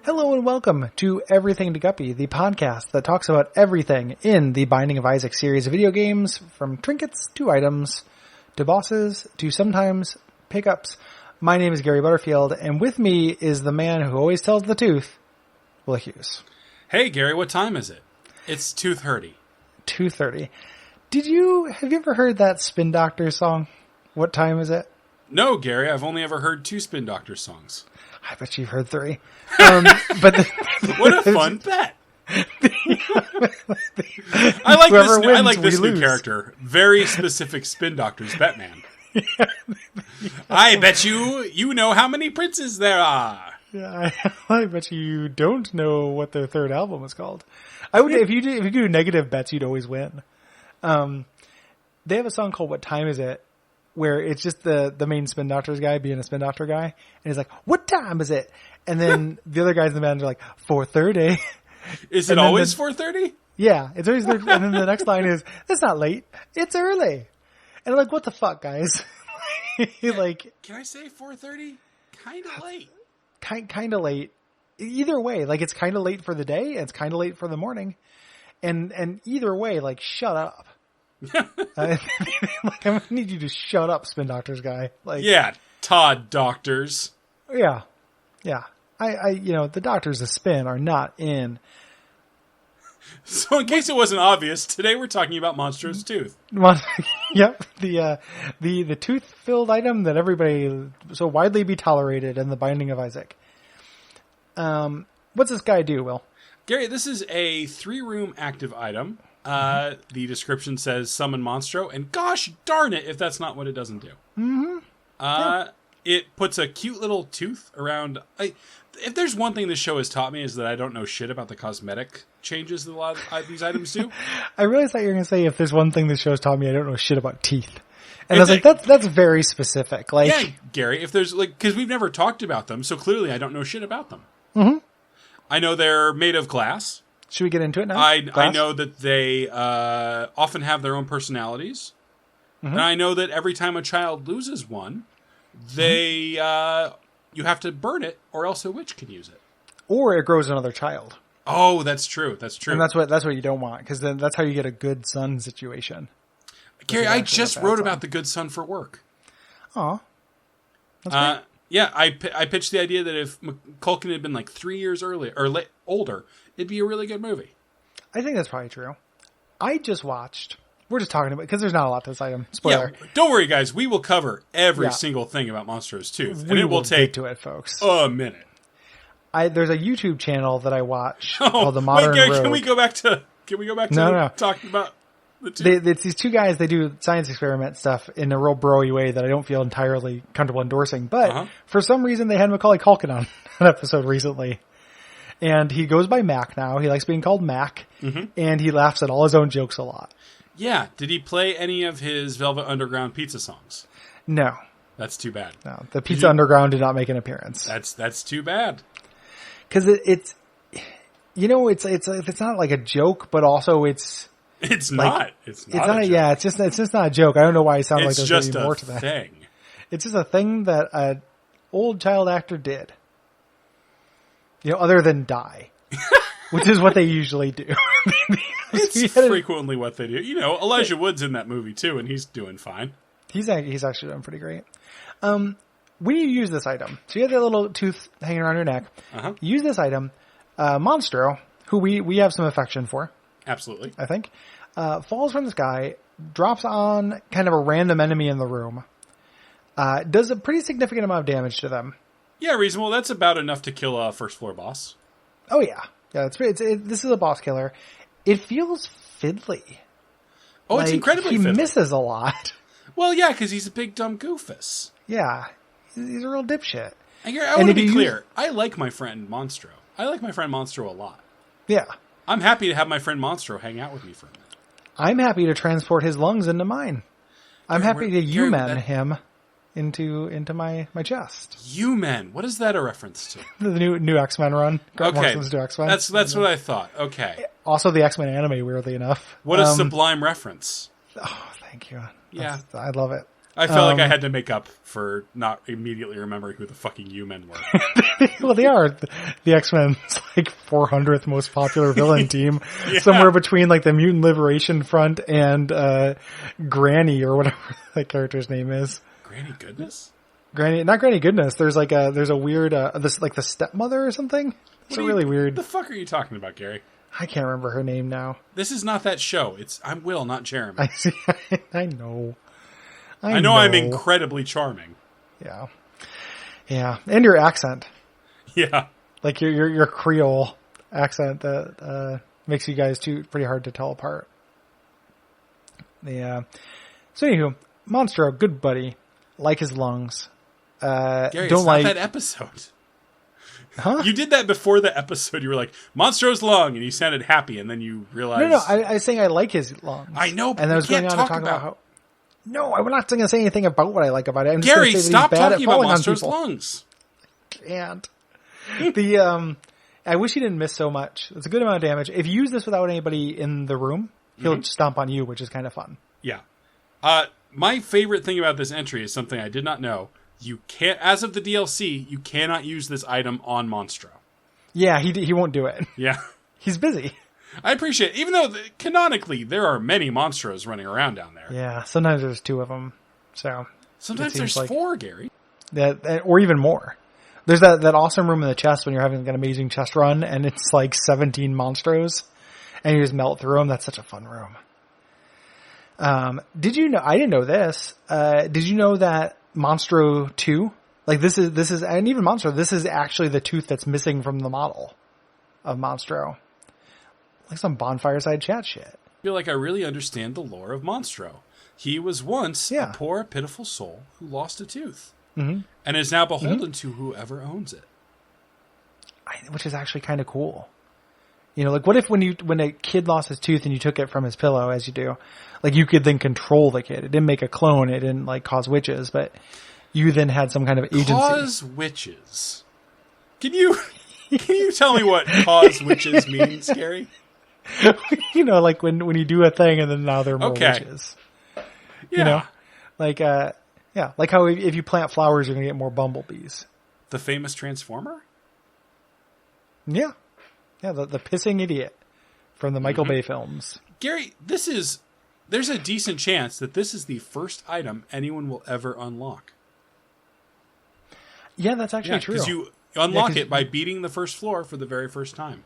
Hello and welcome to Everything to Guppy, the podcast that talks about everything in the Binding of Isaac series of video games, from trinkets to items, to bosses, to sometimes pickups. My name is Gary Butterfield, and with me is the man who always tells the truth, Will Hughes. Hey Gary, what time is it? It's 2:30. 2:30. Have you ever heard that Spin Doctor song? What time is it? No, Gary, I've only ever heard 2 Spin Doctor songs. I bet you've heard 3. What a fun bet. I like this new character. Very specific Spin Doctor's Batman. Yeah. I bet you know how many princes there are. Yeah, I bet you don't know what their third album is called. If you do negative bets, you'd always win. They have a song called "What Time Is It?" where it's just the main Spin Doctors guy being a Spin Doctor guy, and he's like, "What time is it?" And then the other guys in the band are like, 4:30. Is it always 4:30? Yeah, it's always. And then the next line is, "It's not late, it's early." And I'm like, "What the fuck, guys?" Like, can I say 4:30? Kind of late. Kind of late. Either way, like it's kind of late for the day, and it's kind of late for the morning, and either way, like, shut up. I gonna need you to shut up, Spin Doctors guy. Like, yeah, Todd Doctors. Yeah. The Doctors of Spin are not in. So, in case it wasn't obvious, today we're talking about Monstro's tooth. Yep, the tooth-filled item that everybody so widely be tolerated in the Binding of Isaac. What's this guy do, Will? Gary, this is a 3-room active item. The description says summon Monstro, and gosh darn it if that's not what it doesn't do. Mm-hmm. It puts a cute little tooth around. If there's one thing this show has taught me is that I don't know shit about the cosmetic changes that a lot of these items do. I realized that you were going to say, if there's one thing this show has taught me, I don't know shit about teeth. And I was like, that's very specific. Like, yeah, Gary, if there's because we've never talked about them, so clearly I don't know shit about them. Mm-hmm. I know they're made of glass. Should we get into it now? I know that they often have their own personalities. Mm-hmm. And I know that every time a child loses one, they you have to burn it, or else a witch can use it. Or it grows another child. Oh, that's true. That's true. And that's what you don't want, because then that's how you get a good son situation. Gary, I just wrote about the good son for work. Aw. That's great. Yeah, I pitched the idea that if Culkin had been like 3 years earlier or older, it'd be a really good movie. I think that's probably true. I just watched. We're just talking about, because there's not a lot to this item. Spoiler. Yeah, don't worry, guys. We will cover every single thing about Monstro's Tooth, and it will take to it, folks. A minute. There's a YouTube channel that I watch called The Modern Gary, Rogue. Can we go back to talking about the tooth? It's these two guys. They do science experiment stuff in a real bro-y way that I don't feel entirely comfortable endorsing. But for some reason, they had Macaulay Culkin on an episode recently. And he goes by Mac now. He likes being called Mac. Mm-hmm. And he laughs at all his own jokes a lot. Yeah. Did he play any of his Velvet Underground pizza songs? No. That's too bad. No. The Pizza Underground did not make an appearance. That's too bad. Because it's not like a joke, but also it's not. It's not. Yeah, it's just not a joke. I don't know why it sounded like there's just more to that. Thing. It's just a thing that an old child actor did. Other than die, which is what they usually do. It's frequently what they do. Elijah Wood's in that movie too, and he's doing fine. He's actually doing pretty great. When you use this item, so you have that little tooth hanging around your neck. Use this item. Monstro, who we have some affection for. Absolutely. I think. Falls from the sky, drops on kind of a random enemy in the room. Does a pretty significant amount of damage to them. Yeah, reasonable. That's about enough to kill a first floor boss. Oh yeah. Yeah, this is a boss killer. It feels fiddly. Oh, it's incredibly fiddly. He misses a lot. Well, yeah, because he's a big dumb goofus. Yeah. He's a real dipshit. I want to be clear. I like my friend Monstro. I like my friend Monstro a lot. Yeah. I'm happy to have my friend Monstro hang out with me for a minute. I'm happy to transport his lungs into mine. I'm happy to human him into my chest. Human? What is that a reference to? The new X-Men run. Okay. Morrison's new X-Men. That's what I thought. Okay. Also the X-Men anime, weirdly enough. What a sublime reference. Oh, thank you. Yeah. I love it. I felt like I had to make up for not immediately remembering who the fucking U-Men were. Well, they are the X-Men's like 400th most popular villain team, Yeah. somewhere between like the Mutant Liberation Front and Granny or whatever that character's name is. Granny Goodness? Not Granny Goodness. There's a weird this like the stepmother or something. It's really weird. What the fuck are you talking about, Gary? I can't remember her name now. This is not that show. I'm Will, not Jeremy. I see. I know. I know I'm incredibly charming. Yeah. Yeah. And your accent. Yeah. Like your Creole accent that makes you guys pretty hard to tell apart. Yeah. So anywho, Monstro, good buddy. Like his lungs. Gary, don't it's not that episode. Huh? You did that before the episode. You were like, Monstro's lung, and you sounded happy, and then you realized... No, I was saying I like his lungs. I know, but and I was going on to talk about how... No, I'm not going to say anything about what I like about it. I'm just Gary, say that stop he's bad talking at about falling Monstro's on people. lungs. Can't. I wish he didn't miss so much. It's a good amount of damage. If you use this without anybody in the room, he'll stomp on you, which is kind of fun. Yeah. My favorite thing about this entry is something I did not know. You can't, as of the DLC, you cannot use this item on Monstro. Yeah, he won't do it. Yeah. He's busy. I appreciate it. Even though, canonically, there are many Monstros running around down there. Yeah, sometimes there's 2 of them. So Sometimes there's 4, Gary. Or even more. There's that awesome room in the chest when you're having an amazing chest run, and it's like 17 Monstros, and you just melt through them. That's such a fun room. Did you know? I didn't know this. Did you know that Monstro 2, like this is, and even Monstro, this is actually the tooth that's missing from the model of Monstro. Like some bonfire side chat shit. I feel like I really understand the lore of Monstro. He was once a poor, pitiful soul who lost a tooth. Mm-hmm. And is now beholden to whoever owns it. Which is actually kind of cool. You know, like what if when a kid lost his tooth and you took it from his pillow, as you do, like you could then control the kid. It didn't make a clone. It didn't like cause witches, but you then had some kind of agency. Cause witches. Can you tell me what cause witches means, Gary? You know, like when you do a thing and then now there are more witches. Yeah. You know, like like how if you plant flowers, you're gonna get more bumblebees. The famous Transformer? Yeah. Yeah, the pissing idiot from the Michael Bay films. Gary, there's a decent chance that this is the first item anyone will ever unlock. Yeah, that's actually true. Because you unlock it by beating the first floor for the very first time.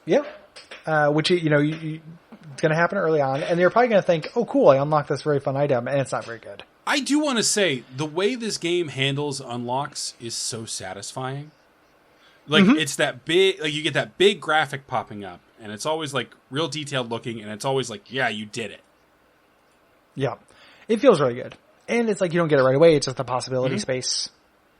Yeah. Which, you know, it's going to happen early on, and you're probably going to think, oh, cool, I unlocked this very fun item, and it's not very good. I do want to say, the way this game handles unlocks is so satisfying. Like, it's that big, like, you get that big graphic popping up, and it's always, like, real detailed looking, and it's always like, yeah, you did it. Yeah. It feels really good. And it's like you don't get it right away, it's just a possibility space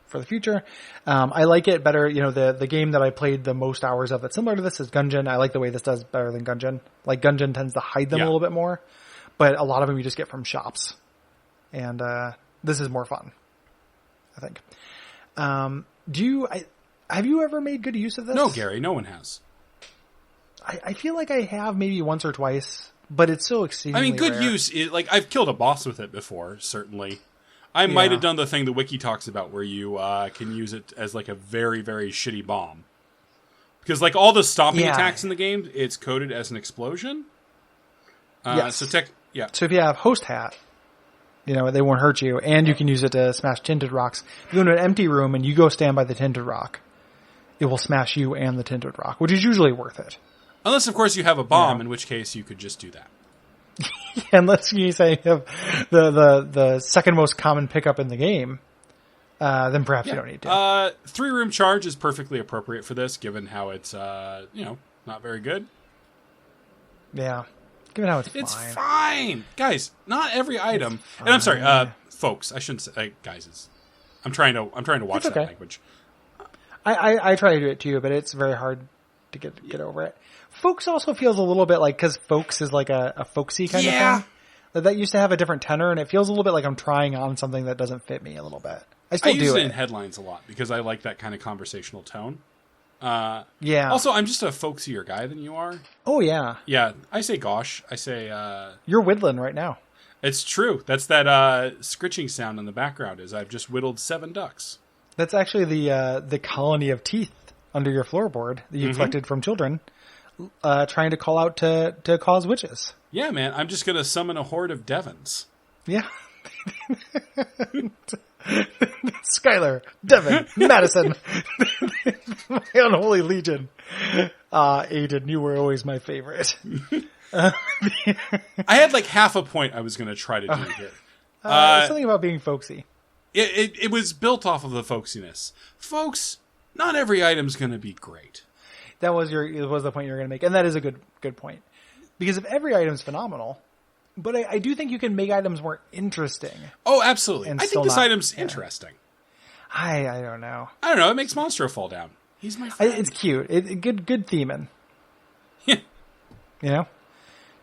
for the future. I like it better, you know, the game that I played the most hours of that's similar to this is Gungeon. I like the way this does better than Gungeon. Like, Gungeon tends to hide them a little bit more, but a lot of them you just get from shops. And this is more fun, I think. Have you ever made good use of this? No, Gary, no one has. I feel like I have maybe once or twice, but it's so exceedingly good rare. use is, like, I've killed a boss with it before, certainly. I might have done the thing the wiki talks about where you can use it as, like, a very, very shitty bomb. Because, like, all the stomping attacks in the game, it's coded as an explosion. Yes. So if you have Host Hat, you know, they won't hurt you, and you can use it to smash tinted rocks. If you go into an empty room and you go stand by the tinted rock, it will smash you and the tinted rock, which is usually worth it. Unless, of course, you have a bomb, in which case you could just do that. Unless you say you have the second most common pickup in the game, then perhaps you don't need to. 3-room charge is perfectly appropriate for this, given how it's, not very good. Yeah. Given how it's fine. Guys, not every item. And I'm sorry, folks, I shouldn't say guys. I'm trying to watch that language. I try to do it too, but it's very hard to get over it. Folks also feels a little bit like, because folks is like a folksy kind of thing. That used to have a different tenor, and it feels a little bit like I'm trying on something that doesn't fit me a little bit. I use it in headlines a lot because I like that kind of conversational tone. Also, I'm just a folksier guy than you are. Oh, yeah. Yeah, I say gosh. I say... You're whittling right now. It's true. That's that scritching sound in the background as I've just whittled 7 ducks. That's actually the colony of teeth under your floorboard that you collected from children, trying to call out to cause witches. Yeah, man. I'm just going to summon a horde of Devons. Yeah. Skylar, Devin, Madison, my unholy legion. Aiden, you were always my favorite. I had like half a point I was going to try to do here. Something about being folksy. It was built off of the folksiness. Folks, not every item's going to be great. That was the point you were going to make, and that is a good point. Because if every item's phenomenal, but I do think you can make items more interesting. Oh, absolutely. I think this item's interesting. I don't know. I don't know. It makes Monstro fall down. He's my friend. It's cute. Good theming. Yeah. You know?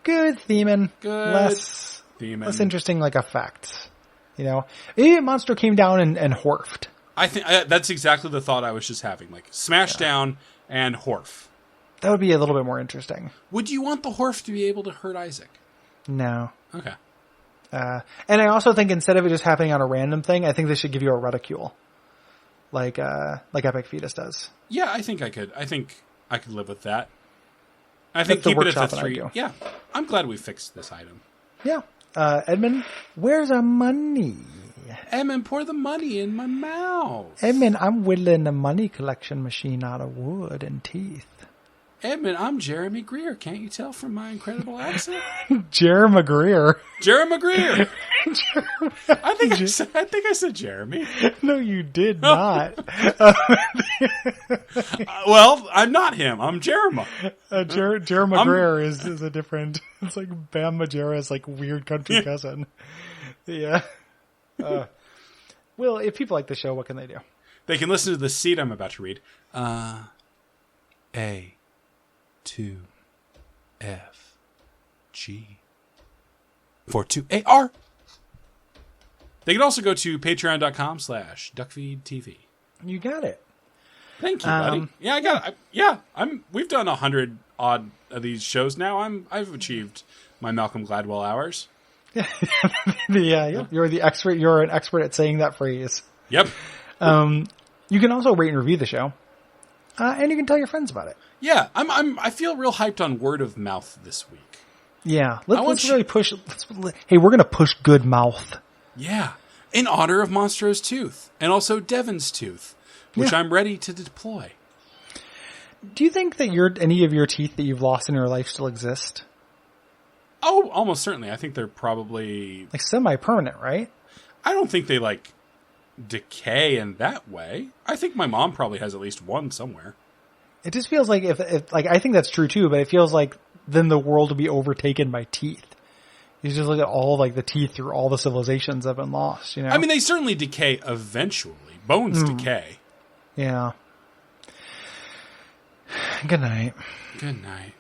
Good theming. Good less theming. Less interesting like effects. You know? Maybe Monstro came down and horfed. I think that's exactly the thought I was just having. Like, smash down and horf. That would be a little bit more interesting. Would you want the horf to be able to hurt Isaac? No. Okay. And I also think instead of it just happening on a random thing, I think they should give you a reticule. Like Epic Fetus does. Yeah, I think I could live with that. I think keep it at the 3. Yeah. I'm glad we fixed this item. Yeah. Edmund, where's our money? Edmund, pour the money in my mouth. Edmund, I'm whittling a money collection machine out of wood and teeth. Edmund, I'm Jeremy Greer. Can't you tell from my incredible accent? Jeremy Greer. Jeremy Greer. I think I said Jeremy. No, you did not. Well, I'm not him. I'm Jeremy. Jeremy Greer is a different. It's like Bam Margera's like weird country cousin. Yeah. Well, if people like the show, what can they do? They can listen to the seed I'm about to read. A. 2 F G 4 2 A R. They can also go to patreon.com/Duckfeed.tv. You got it. Thank you, buddy. Yeah, I got it. We've done 100 odd of these shows now. I've achieved my Malcolm Gladwell hours. You're the expert. You're an expert at saying that phrase. Yep. You can also rate and review the show. And you can tell your friends about it. Yeah, I feel real hyped on word of mouth this week. Yeah, let's really push. Hey, we're gonna push good mouth. Yeah, in honor of Monstro's tooth and also Devin's tooth, which I'm ready to deploy. Do you think that any of your teeth that you've lost in your life still exist? Oh, almost certainly. I think they're probably like semi-permanent, right? I don't think they like decay in that way. I think my mom probably has at least one somewhere. It just feels like if like I think that's true too, but it feels like then the world will be overtaken by teeth. You just look at all like the teeth through all the civilizations that have been lost, you know? I mean, they certainly decay eventually. Bones decay. Yeah. Good night. Good night.